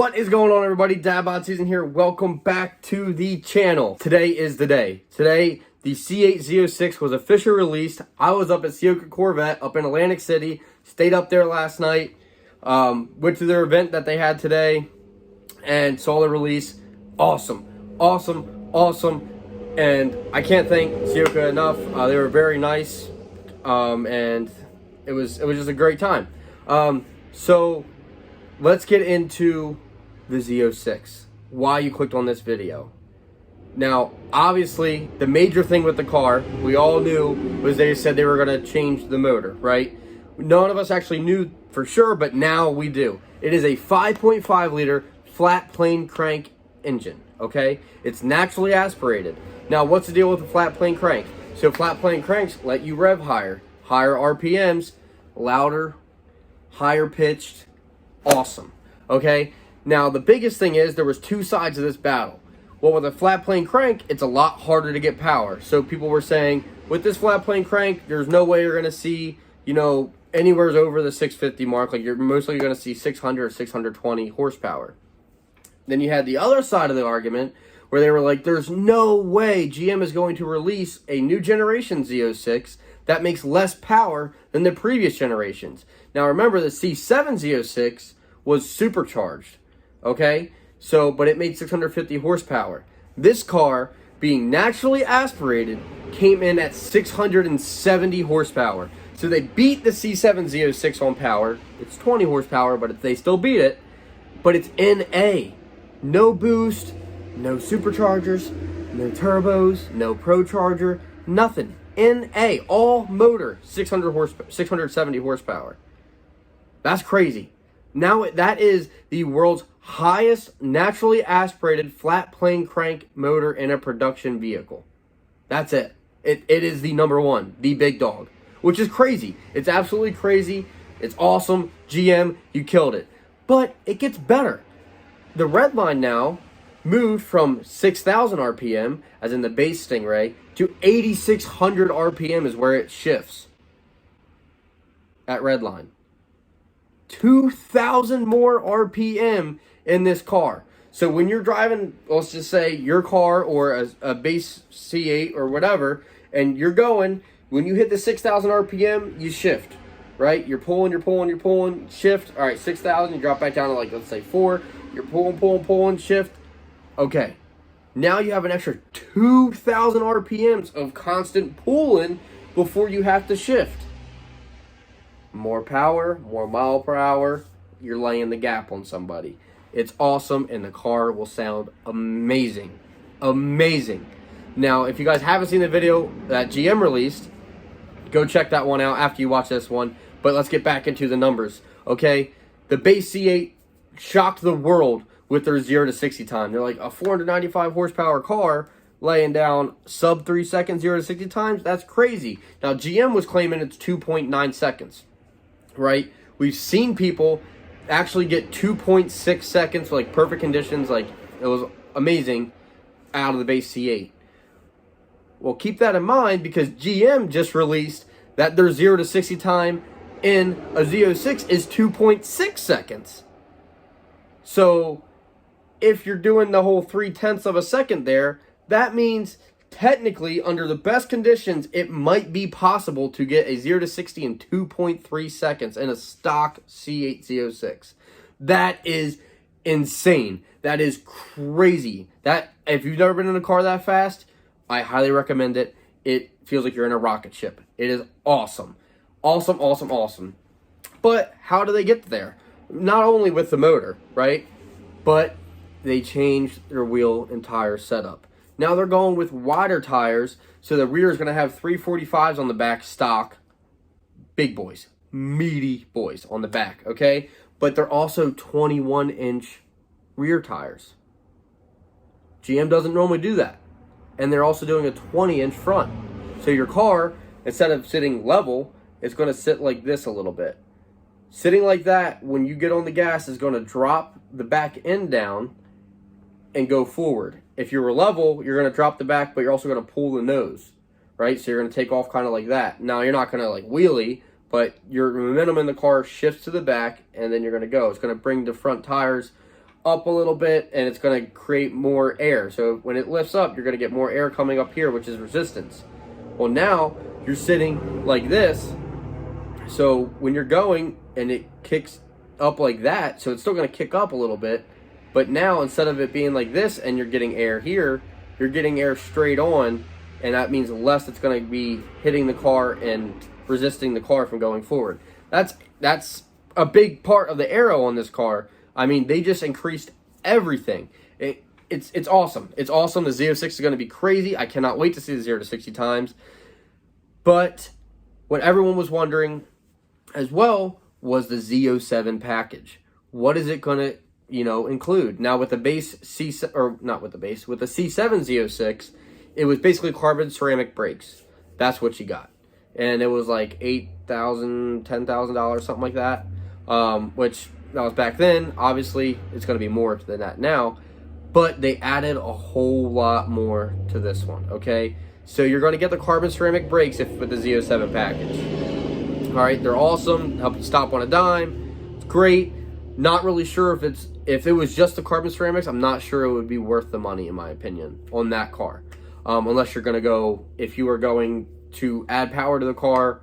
What is going on, everybody? Dad Season here. Welcome back to the channel. Today is the day. Today, the C8 Z06 was officially released. I was up at C8 Corvette up in Atlantic City. Stayed up there last night. Went to their event that they had today and saw the release. Awesome. And I can't thank C8 enough. They were very nice. And it was just a great time. So let's get into the Z06. Why you clicked on this video. Now, obviously, the major thing with the car, we all knew, was they said they were going to change the motor, right? None of us actually knew for sure, but now we do. It is a 5.5 liter flat plane crank engine, okay? It's naturally aspirated. Now, what's the deal with the flat plane crank? So flat plane cranks let you rev higher RPMs, louder, higher pitched, awesome, okay? Now, the biggest thing is there was two sides of this battle. Well, with a flat plane crank, it's a lot harder to get power. So people were saying, with this flat plane crank, there's no way you're going to see, you know, anywhere over the 650 mark. Like, you're mostly going to see 600 or 620 horsepower. Then you had the other side of the argument where they were like, there's no way GM is going to release a new generation Z06 that makes less power than the previous generations. Now, remember, the C7 Z06 was supercharged, okay? So, but it made 650 horsepower. This car, being naturally aspirated, came in at 670 horsepower. So they beat the C7 Z06 on power. It's 20 horsepower, but they still beat it. But it's NA. No boost, no superchargers, no turbos, no pro charger, nothing. NA, all motor, 670 horsepower. That's crazy. Now that is the world's highest naturally aspirated flat plane crank motor in a production vehicle. That's it. It is the number one, the big dog, which is crazy. It's absolutely crazy. It's awesome. GM, you killed it. But it gets better. The Redline now moved from 6,000 RPM, as in the base Stingray, to 8,600 RPM is where it shifts at Redline. 2,000 more RPM in this car. So when you're driving, let's just say your car or a base C8 or whatever, and you're going, when you hit the 6,000 RPM, you shift, right? You're pulling, shift. All right, 6,000, you drop back down to, like, let's say 4. You're pulling, shift. Okay. Now you have an extra 2,000 RPMs of constant pulling before you have to shift. More power, more mile per hour, you're laying the gap on somebody. It's awesome, and the car will sound amazing. Amazing. Now, if you guys haven't seen the video that GM released, go check that one out after you watch this one. But let's get back into the numbers, okay? The base C8 shocked the world with their 0 to 60 time. They're like, a 495 horsepower car laying down sub 3 seconds 0 to 60 times? That's crazy. Now, GM was claiming it's 2.9 seconds. Right? We've seen people actually get 2.6 seconds for, like, perfect conditions. Like, it was amazing out of the base C8. Well, keep that in mind because GM just released that their 0 to 60 time in a Z06 is 2.6 seconds. So if you're doing the whole 0.3 of a second there, that means technically, under the best conditions, it might be possible to get a 0 to 60 in 2.3 seconds in a stock C8 Z06. That is insane. That is crazy. That, if you've never been in a car that fast, I highly recommend it. It feels like you're in a rocket ship. It is awesome. Awesome. But how do they get there? Not only with the motor, right? But they changed their wheel and tire setup. Now they're going with wider tires, so the rear is going to have 345s on the back stock. Big boys. Meaty boys on the back, okay? But they're also 21-inch rear tires. GM doesn't normally do that. And they're also doing a 20-inch front. So your car, instead of sitting level, it's going to sit like this a little bit. Sitting like that, when you get on the gas, is going to drop the back end down and go forward. If you were level, you're going to drop the back, but you're also going to pull the nose, right? So you're going to take off kind of like that. Now, you're not going to, like, wheelie, but your momentum in the car shifts to the back, and then you're going to go. It's going to bring the front tires up a little bit, and it's going to create more air. So when it lifts up, you're going to get more air coming up here, which is resistance. Well, now you're sitting like this, so when you're going and it kicks up like that, so it's still going to kick up a little bit, but now instead of it being like this and you're getting air here, you're getting air straight on, and that means less it's going to be hitting the car and resisting the car from going forward. That's a big part of the aero on this car. I mean, they just increased everything. It's awesome. It's awesome. The Z06 is going to be crazy. I cannot wait to see the 0 to 60 times. But what everyone was wondering as well was the Z07 package. What is it going to, include? Now with the base with the C7 Z06, it was basically carbon ceramic brakes. That's what you got. And it was like $8,000, $10,000, something like that. Which that was back then. Obviously, it's going to be more than that now. But they added a whole lot more to this one, okay? So you're going to get the carbon ceramic brakes with the Z07 package. All right, they're awesome. Help you stop on a dime. It's great. Not really sure if it was just the carbon ceramics. I'm not sure it would be worth the money, in my opinion, on that car. Unless you're going to go, if you are going to add power to the car,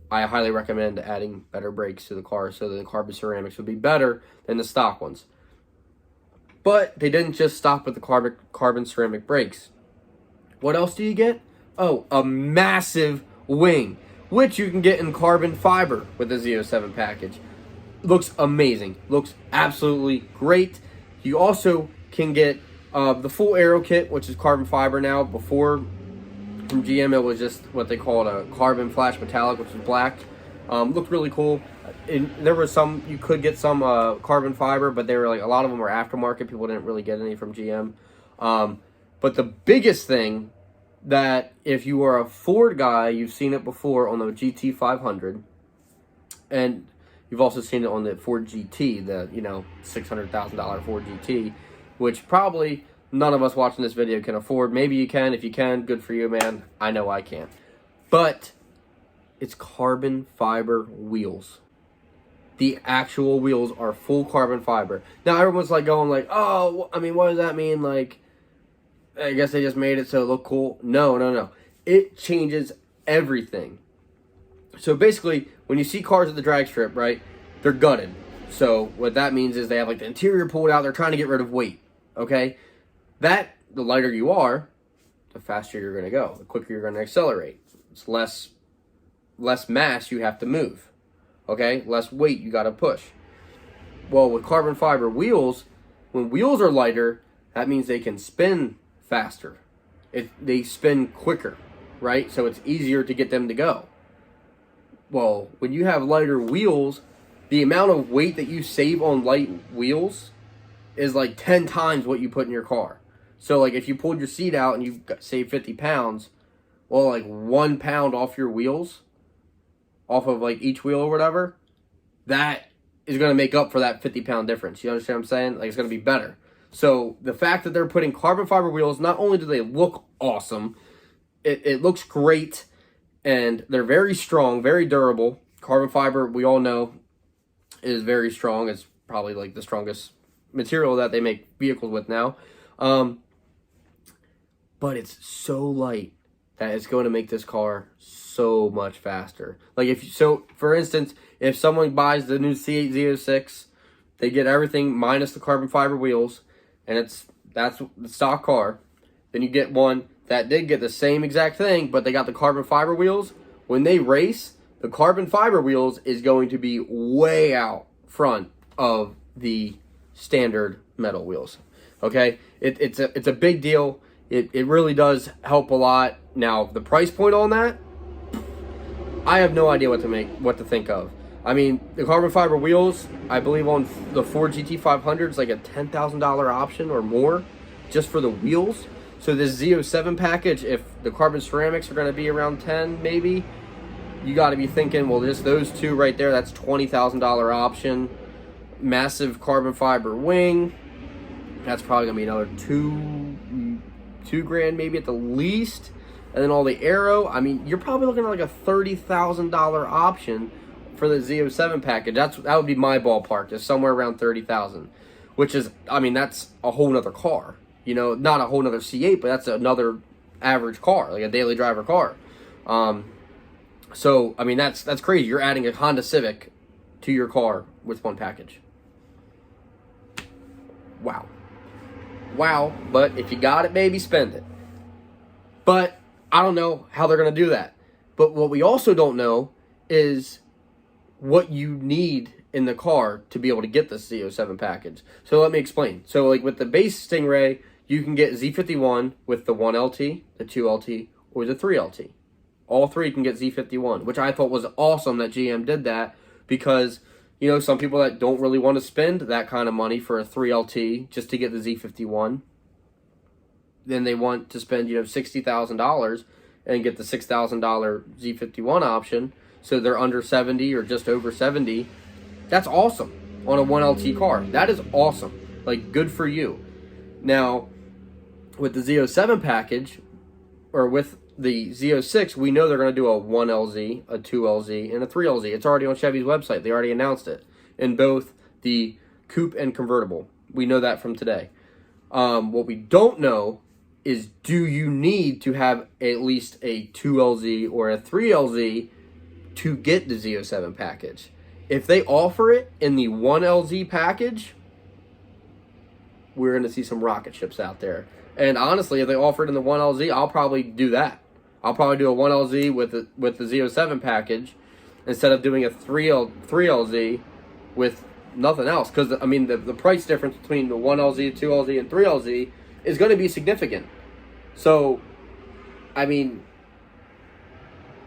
I highly recommend adding better brakes to the car so that the carbon ceramics would be better than the stock ones. But they didn't just stop with the carbon ceramic brakes. What else do you get? Oh, a massive wing, which you can get in carbon fiber with the Z07 package. Looks amazing. Looks absolutely great. You also can get the full aero kit, which is carbon fiber now. Before, from GM, it was just what they called a carbon flash metallic, which is black. Looked really cool. There were some, you could get some carbon fiber, but they were like, a lot of them were aftermarket. People didn't really get any from GM. But the biggest thing that if you are a Ford guy, you've seen it before on the GT500, and you've also seen it on the Ford GT, the $600,000 Ford GT, which probably none of us watching this video can afford. Maybe you can. If you can, good for you, man. I know I can't. But it's carbon fiber wheels. The actual wheels are full carbon fiber. Now everyone's like going like, oh, I mean, what does that mean? Like, I guess they just made it so it looked cool. No. It changes everything. So basically, when you see cars at the drag strip, right, they're gutted. So what that means is they have like the interior pulled out. They're trying to get rid of weight. Okay, the lighter you are, the faster you're going to go. The quicker you're going to accelerate. It's less mass you have to move. Okay, less weight you got to push. Well, with carbon fiber wheels, when wheels are lighter, that means they can spin faster. They spin quicker, right? So it's easier to get them to go. Well, when you have lighter wheels, the amount of weight that you save on light wheels is like 10 times what you put in your car. So like if you pulled your seat out and you saved 50 pounds, well, like 1 pound off your wheels, off of like each wheel or whatever, that is going to make up for that 50-pound difference. You understand what I'm saying? Like, it's going to be better. So the fact that they're putting carbon fiber wheels, not only do they look awesome, it looks great, and they're very strong, very durable. Carbon fiber, we all know, is very strong. It's probably like the strongest material that they make vehicles with now. But it's so light that it's going to make this car so much faster. Like for instance, if someone buys the new C8 Z06, they get everything minus the carbon fiber wheels, and that's the stock car. Then you get one that did get the same exact thing, but they got the carbon fiber wheels. When they race, the carbon fiber wheels is going to be way out front of the standard metal wheels. Okay, it's a big deal. It really does help a lot. Now the price point on that, I have no idea what to think of. I mean, the carbon fiber wheels, I believe on the Ford GT500 is like a $10,000 option or more just for the wheels. So this Z07 package, if the carbon ceramics are going to be around 10 maybe, you got to be thinking, well, just those two right there, that's $20,000 option. Massive carbon fiber wing, that's probably going to be another two grand maybe at the least. And then all the aero, I mean, you're probably looking at like a $30,000 option for the Z07 package. That would be my ballpark, just somewhere around $30,000. which is, I mean, that's a whole nother car. You know, not a whole nother C8, but that's another average car, like a daily driver car. So, I mean, that's crazy. You're adding a Honda Civic to your car with one package. Wow. Wow. But if you got it, baby, spend it. But I don't know how they're going to do that. But what we also don't know is what you need in the car to be able to get the Z07 package. So let me explain. So like with the base Stingray, you can get Z51 with the 1LT, the 2LT, or the 3LT. All three can get Z51, which I thought was awesome that GM did that because, you know, some people that don't really want to spend that kind of money for a 3LT just to get the Z51, then they want to spend, you know, $60,000 and get the $6,000 Z51 option, so they're under 70 or just over 70. That's awesome on a 1LT car. That is awesome. Like, good for you. Now, with the Z07 package, or with the Z06, we know they're going to do a 1LZ, a 2LZ, and a 3LZ. It's already on Chevy's website. They already announced it in both the coupe and convertible. We know that from today. What we don't know is, do you need to have at least a 2LZ or a 3LZ to get the Z07 package? If they offer it in the 1LZ package, we're going to see some rocket ships out there. And honestly, if they offer it in the 1LZ, I'll probably do that. I'll probably do a 1LZ with the Z07 package instead of doing a 3LZ with nothing else. Because, I mean, the price difference between the 1LZ, 2LZ, and 3LZ is going to be significant. So, I mean,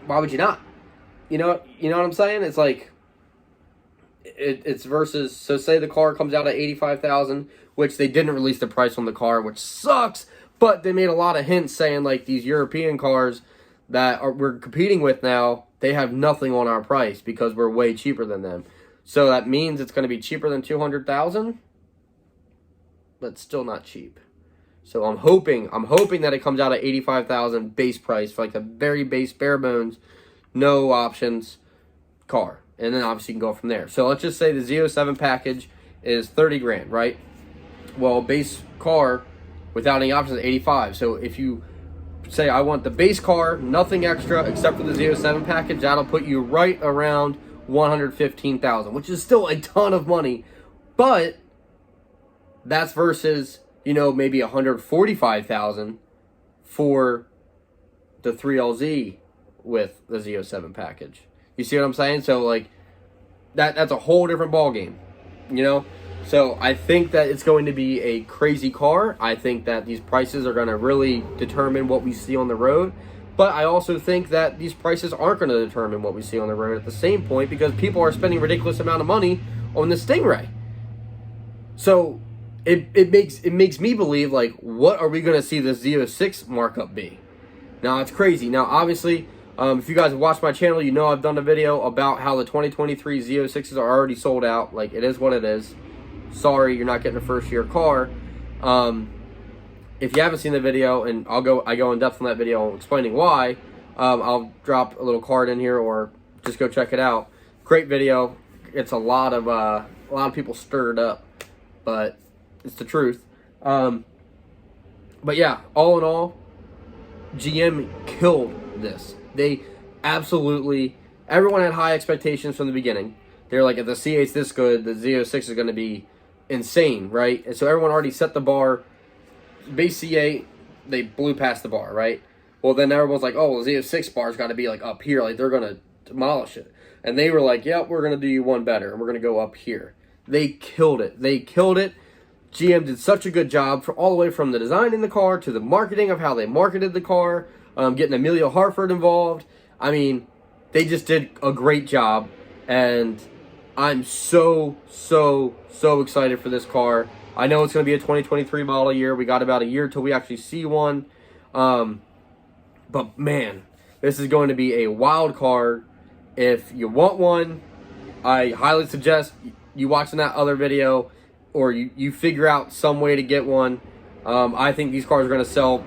why would you not? You know what I'm saying? It's like, it's versus, so say the car comes out at $85,000, which they didn't release the price on the car, which sucks, but they made a lot of hints saying, like, these European cars that we're competing with now, they have nothing on our price because we're way cheaper than them. So that means it's going to be cheaper than $200,000, but still not cheap. So I'm hoping that it comes out at $85,000 base price for like a very base, bare bones, no options car. And then obviously you can go from there. So let's just say the Z07 package is 30 grand, right? Well, base car without any options is 85. So if you say I want the base car, nothing extra except for the Z07 package, that'll put you right around $115,000, which is still a ton of money. But that's versus, you know, maybe $145,000 for the 3LZ with the Z07 package. You see what I'm saying? So, like, that's a whole different ballgame, you know? So, I think that it's going to be a crazy car. I think that these prices are going to really determine what we see on the road. But I also think that these prices aren't going to determine what we see on the road at the same point because people are spending a ridiculous amount of money on the Stingray. So, it makes me believe, like, what are we going to see the Z06 markup be? Now, it's crazy. Now, obviously, if you guys have watched my channel, you know I've done a video about how the 2023 Z06s are already sold out. Like, it is what it is. Sorry, you're not getting a first-year car. If you haven't seen the video, and I go in depth on that video explaining why, I'll drop a little card in here or just go check it out. Great video. It's a lot of people stirred up, but it's the truth. But yeah, all in all, GM killed this. They absolutely, everyone had high expectations from the beginning. They're like, if the C8's this good, the Z06 is going to be insane, right? And so everyone already set the bar. Base C8, they blew past the bar, right? Well, then everyone's like, oh, the Z06 bar's got to be like up here. Like, they're going to demolish it. And they were like, yep, we're going to do you one better, and we're going to go up here. They killed it. They killed it. GM did such a good job for all the way from the design in the car to the marketing of how they marketed the car, getting Amelia Harford involved. I mean, they just did a great job, and I'm so excited for this car. I know it's going to be a 2023 model year. We got about a year till we actually see one. But man, this is going to be a wild card. If you want one, I highly suggest you watching that other video, or you figure out some way to get one. I think these cars are going to sell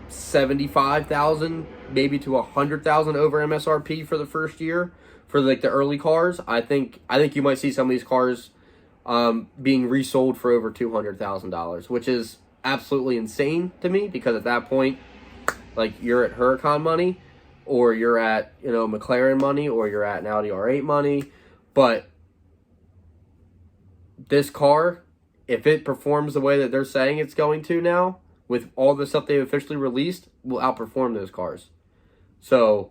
75,000, maybe to 100,000 over MSRP for the first year for like the early cars. I think you might see some of these cars being resold for over $200,000, which is absolutely insane to me, because at that point, like, you're at Huracan money, or you're at, you know, McLaren money, or you're at an Audi R8 money. But this car, if it performs the way that they're saying it's going to now, with all the stuff they've officially released, will outperform those cars. So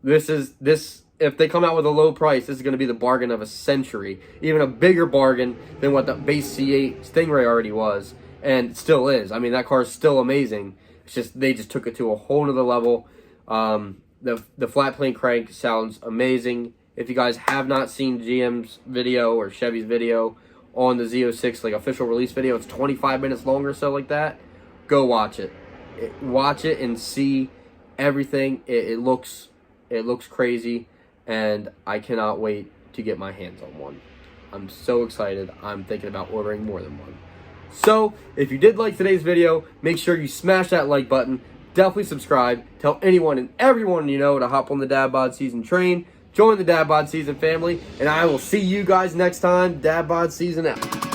if they come out with a low price, this is going to be the bargain of a century. Even a bigger bargain than what the base C8 Stingray already was, and still is. I mean, that car is still amazing. It's just, they just took it to a whole nother level. The flat plane crank sounds amazing. If you guys have not seen GM's video or Chevy's video on the Z06, like, official release video, it's 25 minutes long or so, like that. Go watch it. Watch it and see everything. It looks crazy, and I cannot wait to get my hands on one. I'm so excited. I'm thinking about ordering more than one. So, if you did like today's video, make sure you smash that like button. Definitely subscribe. Tell anyone and everyone you know to hop on the Dad Bod Season train. Join the Dad Bod Season family. And I will see you guys next time. Dad Bod Season out.